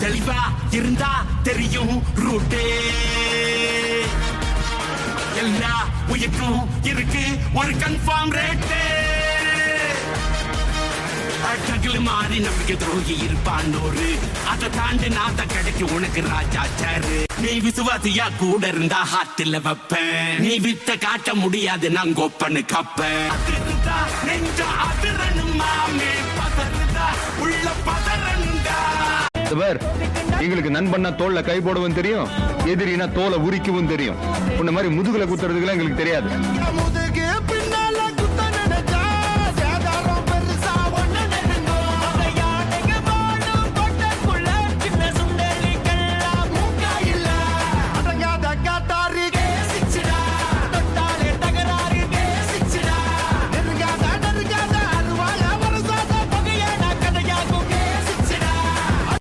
தெளிவா இருந்தா தெரியும் ரூட்டே. எல்லா உயிர்க்கும் இருக்கு ஒரு கன்ஃபார்ம் ரேட்டு. அட்டகில் மாறி நம்பிக்கை துரோகி இருப்பான்னோரு, அதை தாண்டி நாத்த கிடைக்கு உனக்கு ராஜா சாரு. நீ விசுவாசியா கூட இருந்தா ஹாட்டில் வைப்பேன், நீ வித்த காட்ட முடியாது நான் கொப்பனு கப்பேன். அதிர்ந்தா நெஞ்ச அதிரணும் மாமே, பதறுதா உள்ள பதறனுண்டா. எங்களுக்கு நண்பன்னா தோல்ல கை போடவும் தெரியும், எதிரினா தோலை உரிக்கவும் தெரியும். உன்ன மாதிரி முதுகுல குத்துறதுக்குலாம் எங்களுக்கு தெரியாது.